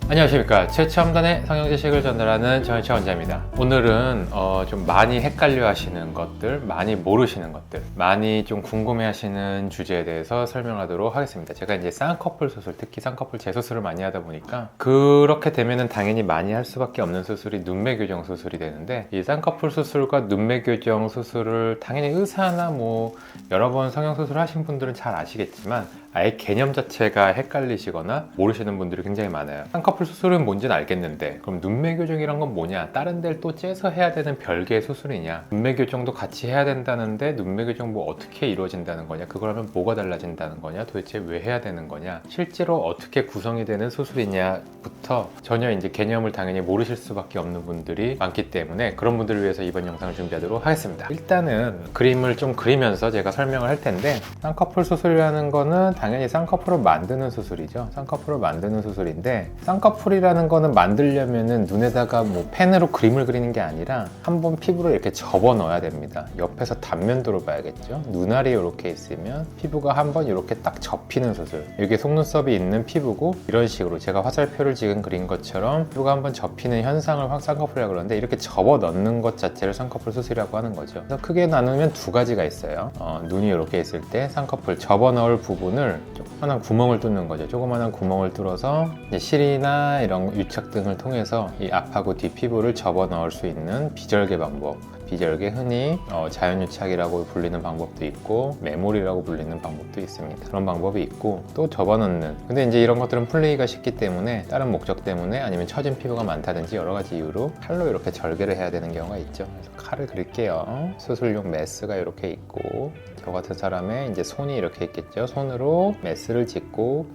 안녕하십니까. 최첨단의 성형 지식을 전달하는 정현철 원장입니다. 오늘은 좀 많이 헷갈려 하시는 것들, 많이 모르시는 것들, 많이 좀 궁금해 하시는 주제에 대해서 설명하도록 하겠습니다. 제가 이제 쌍꺼풀 수술, 특히 쌍꺼풀 재수술을 많이 하다 보니까 그렇게 되면은 당연히 많이 할 수밖에 없는 수술이 눈매 교정 수술이 되는데, 이 쌍꺼풀 수술과 눈매 교정 수술을 당연히 의사나 여러 번 성형 수술 하신 분들은 잘 아시겠지만 아예 개념 자체가 헷갈리시거나 모르시는 분들이 굉장히 많아요. 쌍꺼풀 수술은 뭔지는 알겠는데 그럼 눈매 교정이란 건 뭐냐? 다른 데를 또 째서 해야 되는 별개의 수술이냐? 눈매 교정도 같이 해야 된다는데 눈매 교정 어떻게 이루어진다는 거냐? 그걸 하면 뭐가 달라진다는 거냐? 도대체 왜 해야 되는 거냐? 실제로 어떻게 구성이 되는 수술이냐부터 전혀 이제 개념을 당연히 모르실 수밖에 없는 분들이 많기 때문에 그런 분들을 위해서 이번 영상을 준비하도록 하겠습니다. 일단은 그림을 좀 그리면서 제가 설명을 할 텐데, 쌍꺼풀 수술이라는 거는 당연히 쌍꺼풀을 만드는 수술이죠. 쌍꺼풀을 만드는 수술인데, 쌍꺼풀이라는 거는 만들려면은 눈에다가 펜으로 그림을 그리는 게 아니라 한번 피부를 이렇게 접어 넣어야 됩니다. 옆에서 단면도로 봐야겠죠. 눈알이 이렇게 있으면 피부가 한번 이렇게 딱 접히는 수술. 이게 속눈썹이 있는 피부고, 이런 식으로 제가 화살표를 지금 그린 것처럼 피부가 한번 접히는 현상을 쌍꺼풀이라고 그러는데, 이렇게 접어 넣는 것 자체를 쌍꺼풀 수술이라고 하는 거죠. 그래서 크게 나누면 두 가지가 있어요. 눈이 이렇게 있을 때 쌍꺼풀 접어 넣을 부분을 조그만한 구멍을 뚫는 거죠. 조그만한 구멍을 뚫어서 이제 실이나 이런 유착 등을 통해서 이 앞하고 뒤 피부를 접어 넣을 수 있는 비절개 방법, 비절개 흔히 자연유착이라고 불리는 방법도 있고 메몰이라고 불리는 방법도 있습니다. 그런 방법이 있고, 또 접어넣는, 근데 이제 이런 것들은 풀리기가 쉽기 때문에 다른 목적 때문에 아니면 처진 피부가 많다든지 여러 가지 이유로 칼로 이렇게 절개를 해야 되는 경우가 있죠. 그래서 칼을 그릴게요. 수술용 메스가 이렇게 있고, 저 같은 사람의 이제 손이 이렇게 있겠죠. 손으로 메스를 짚고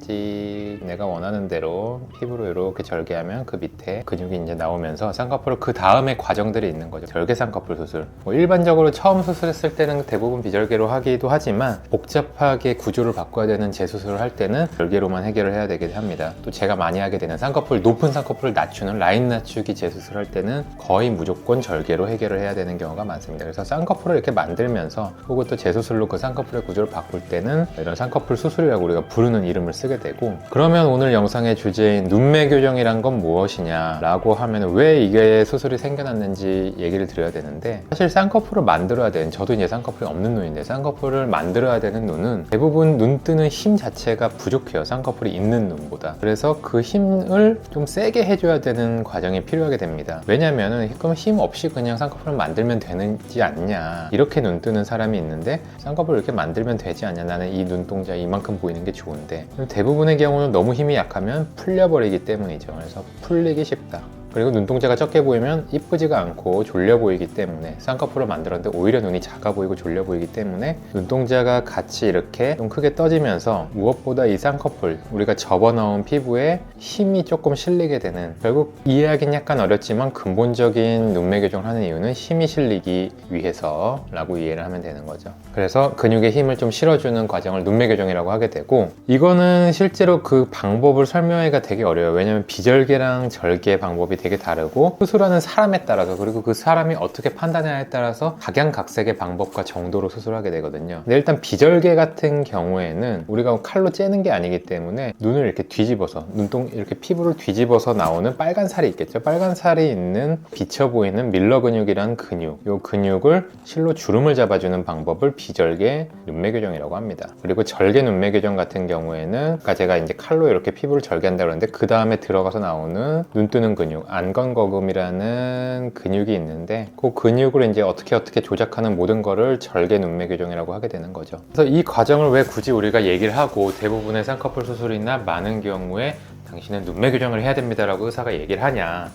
내가 원하는 대로 피부로 이렇게 절개하면 그 밑에 근육이 이제 나오면서 쌍꺼풀 그 다음에 과정들이 있는 거죠. 절개 쌍꺼풀 수술. 일반적으로 처음 수술했을 때는 대부분 비절개로 하기도 하지만 복잡하게 구조를 바꿔야 되는 재수술을 할 때는 절개로만 해결을 해야 되게 합니다. 또 제가 많이 하게 되는 높은 쌍꺼풀을 낮추는 라인 낮추기 재수술 할 때는 거의 무조건 절개로 해결을 해야 되는 경우가 많습니다. 그래서 쌍꺼풀을 이렇게 만들면서, 혹은 또 재수술로 그 쌍꺼풀의 구조를 바꿀 때는 이런 쌍꺼풀 수술이라고 우리가 부르는 이름을 쓰게 되고, 그러면 오늘 영상의 주제인 눈매 교정이란 건 무엇이냐 라고 하면 왜 이게 수술이 생겨났는지 얘기를 드려야 되는데, 사실 쌍꺼풀을 만들어야 되는, 저도 이제 쌍꺼풀이 없는 눈인데 쌍꺼풀을 만들어야 되는 눈은 대부분 눈 뜨는 힘 자체가 부족해요. 쌍꺼풀이 있는 눈보다. 그래서 그 힘을 좀 세게 해줘야 되는 과정이 필요하게 됩니다. 왜냐면은 그럼 힘 없이 그냥 쌍꺼풀을 만들면 되지 않냐, 이렇게 눈 뜨는 사람이 있는데, 쌍꺼풀을 이렇게 만들면 되지 않냐, 나는 이 눈동자 이만큼 보이는 게 좋은데, 대부분의 경우는 너무 힘이 약하면 풀려버리기 때문이죠. 그래서 풀리기 쉽다. 그리고 눈동자가 적게 보이면 이쁘지가 않고 졸려 보이기 때문에, 쌍꺼풀을 만들었는데 오히려 눈이 작아 보이고 졸려 보이기 때문에 눈동자가 같이 이렇게 좀 크게 떠지면서 무엇보다 이 쌍꺼풀, 우리가 접어넣은 피부에 힘이 조금 실리게 되는, 결국 이해하기는 약간 어렵지만 근본적인 눈매 교정을 하는 이유는 힘이 실리기 위해서 라고 이해를 하면 되는 거죠. 그래서 근육에 힘을 좀 실어주는 과정을 눈매 교정이라고 하게 되고, 이거는 실제로 그 방법을 설명하기가 되게 어려워요. 왜냐면 비절개랑 절개 방법이 되게 다르고, 수술하는 사람에 따라서, 그리고 그 사람이 어떻게 판단하냐에 따라서 각양각색의 방법과 정도로 수술하게 되거든요. 근데 일단 비절개 같은 경우에는 우리가 칼로 째는 게 아니기 때문에 눈을 이렇게 뒤집어서, 이렇게 피부를 뒤집어서 나오는 빨간 살이 있겠죠. 빨간 살이 있는 비쳐 보이는 밀러 근육이란 근육, 이 근육을 실로 주름을 잡아주는 방법을 비절개 눈매 교정이라고 합니다. 그리고 절개 눈매 교정 같은 경우에는 아까 제가 이제 칼로 이렇게 피부를 절개한다고 그랬는데, 그 다음에 들어가서 나오는 눈 뜨는 근육, 안건거금이라는 근육이 있는데, 그 근육을 이제 어떻게 조작하는 모든 거를 절개 눈매 교정이라고 하게 되는 거죠. 그래서 이 과정을 왜 굳이 우리가 얘기를 하고, 대부분의 쌍꺼풀 수술이나 많은 경우에 당신은 눈매 교정을 해야 됩니다 라고 의사가 얘기를 하냐,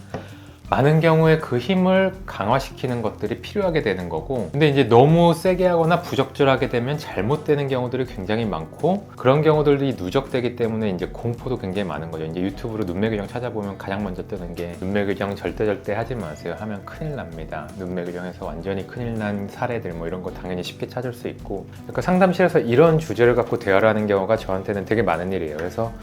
많은 경우에 그 힘을 강화시키는 것들이 필요하게 되는 거고, 근데 이제 너무 세게 하거나 부적절하게 되면 잘못되는 경우들이 굉장히 많고, 그런 경우들이 누적되기 때문에 이제 공포도 굉장히 많은 거죠. 이제 유튜브로 눈매 교정 찾아보면 가장 먼저 뜨는 게, 눈매 교정 절대 하지 마세요 하면 큰일 납니다. 눈매 교정에서 완전히 큰일 난 사례들 이런 거 당연히 쉽게 찾을 수 있고, 그러니까 상담실에서 이런 주제를 갖고 대화를 하는 경우가 저한테는 되게 많은 일이에요. 그래서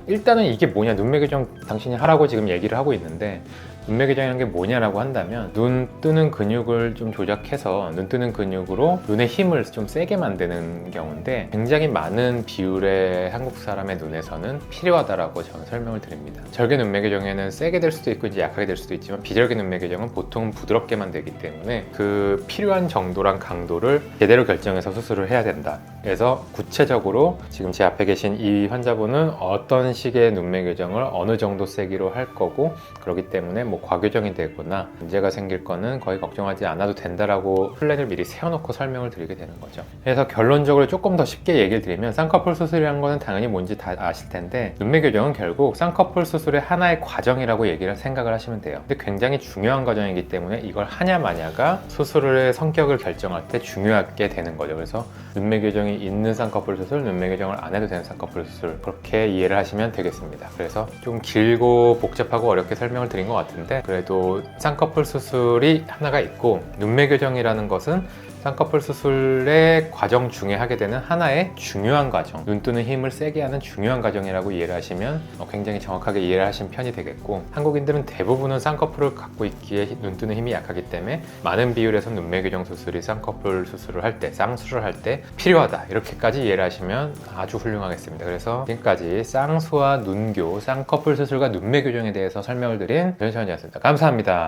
일단은 이게 뭐냐, 눈매 교정 당신이 하라고 지금 얘기를 하고 있는데, 눈매 교정이라는 게 뭐냐라고 한다면 눈 뜨는 근육을 좀 조작해서 눈 뜨는 근육으로 눈의 힘을 좀 세게 만드는 경우인데 굉장히 많은 비율의 한국 사람의 눈에서는 필요하다라고 저는 설명을 드립니다. 절개 눈매 교정에는 세게 될 수도 있고 이제 약하게 될 수도 있지만 비절개 눈매 교정은 보통 부드럽게만 되기 때문에 그 필요한 정도랑 강도를 제대로 결정해서 수술을 해야 된다. 그래서 구체적으로 지금 제 앞에 계신 이 환자분은 어떤 식의 눈매 교정을 어느 정도 세기로 할 거고 그렇기 때문에 뭐 과교정이 되거나 문제가 생길 거는 거의 걱정하지 않아도 된다라고 플랜을 미리 세워놓고 설명을 드리게 되는 거죠. 그래서 결론적으로 조금 더 쉽게 얘기를 드리면 쌍꺼풀 수술이라는 거는 당연히 뭔지 다 아실 텐데 눈매 교정은 결국 쌍꺼풀 수술의 하나의 과정이라고 생각을 하시면 돼요. 근데 굉장히 중요한 과정이기 때문에 이걸 하냐 마냐가 수술의 성격을 결정할 때 중요하게 되는 거죠. 그래서 눈매 교정이 있는 쌍꺼풀 수술, 눈매 교정을 안 해도 되는 쌍꺼풀 수술 그렇게 이해를 하시면 되겠습니다. 그래서 좀 길고 복잡하고 어렵게 설명을 드린 것 같은데 그래도 쌍꺼풀 수술이 하나가 있고 눈매 교정이라는 것은 쌍꺼풀 수술의 과정 중에 하게 되는 하나의 중요한 과정, 눈 뜨는 힘을 세게 하는 중요한 과정이라고 이해를 하시면 굉장히 정확하게 이해를 하신 편이 되겠고 한국인들은 대부분은 쌍꺼풀을 갖고 있기에 눈 뜨는 힘이 약하기 때문에 많은 비율에서 눈매 교정 수술이 쌍꺼풀 수술을 할 때, 쌍수를 할 때 필요하다 이렇게까지 이해를 하시면 아주 훌륭하겠습니다. 그래서 지금까지 쌍수와 눈교, 쌍꺼풀 수술과 눈매 교정에 대해서 설명을 드린 전시원이었습니다. 감사합니다.